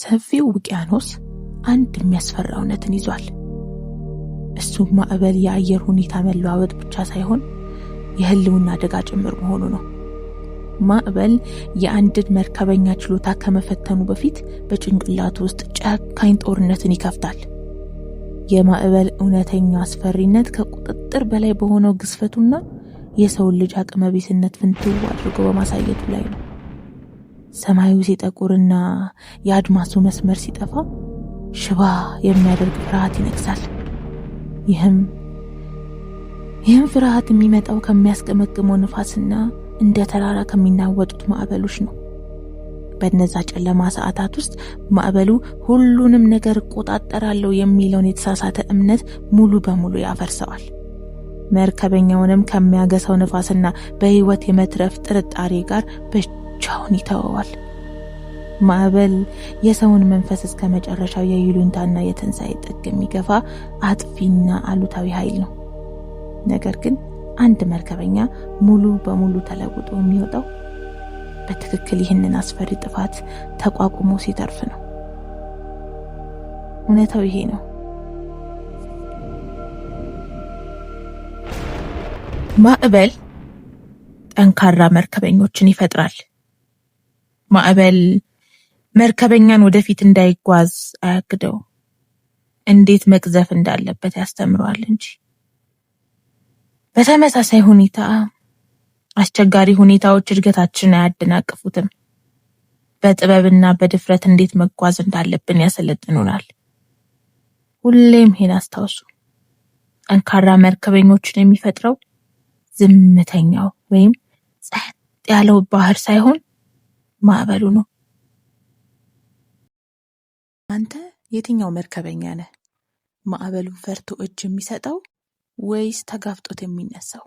ሰፊው ውቅያኖስ አንድ የሚያስፈራ እውነትን ይዟል። እሱም ማዕበል የአየር ሁኔታ መለዋወጥ ብቻ ሳይሆን የህልውና አደጋ ጭምር መሆኑ ነው። ማዕበል የአንድን መርከበኛ ችሎታ ከመፈተኑ በፊት በጭንቅላቱ ውስጥ ጨካኝ ጦርነትን ይከፍታል። የማዕበል እውነተኛ አስፈሪነት ከቁጥጥር በላይ በሆነው ግዝፈቱና የሰውን ልጅ አቅመ ቢስነት ፍንትው አድርጎ በማሳየቱ ላይ ነው። ሰማዩ ሲጠቁርና የአድማሱ መስመር ሲጠፋ ሽባ የሚያደርግ ፍርሃት ይነግሳል። ይህም ፍርሃት የሚመጣው ከሚያስገመግመው ንፋስና እንደ ተራራ ከሚናወጡት ማዕበሎች ነው። በእነዛ ጨለማ ሰዓታት ውስጥ ማዕበሉ ሁሉንም ነገር እቆጣጠራለሁ የሚለውን የተሳሳተ እምነት ሙሉ በሙሉ ያፈርሰዋል። መርከበኛውንም ከሚያገሳው ንፋስና በህይወት የመትረፍ ጥርጣሬ ጋር ብቻውን ይተወዋል። ማዕበል የሰውን መንፈስ እስከ መጨረሻው የይሉኝታና የትንሣኤ ጥግ የሚገፋ አጥፊና አሉታዊ ኃይል ነው። ነገር ግን አንድ መርከበኛ ሙሉ በሙሉ ተለውጦ የሚወጣው በትክክል ይህንን አስፈሪ ጥፋት ተቋቁሞ ሲተርፍ ነው። እውነታው ይሄ ነው። ማዕበል ጠንካራ መርከበኞችን ይፈጥራል። ማዕበል መርከበኛን ወደፊት እንዳይጓዝ አያግደው፣ እንዴት መቅዘፍ እንዳለበት ያስተምረዋል እንጂ። በተመሳሳይ ሁኔታ አስቸጋሪ ሁኔታዎች እድገታችንን አያደናቅፉትም። በጥበብና በድፍረት እንዴት መጓዝ እንዳለብን ያሰለጥኑናል። ሁሌም ይሄን አስታውሱ። ጠንካራ መርከበኞችን የሚፈጥረው ዝምተኛው ወይም ጸጥ ያለው ባህር ሳይሆን ማዕበሉ ነው። አንተ የትኛው መርከበኛ ነህ? ማዕበሉን ፈርቶ እጅ የሚሰጠው ወይስ ተጋፍጦት የሚነሳው?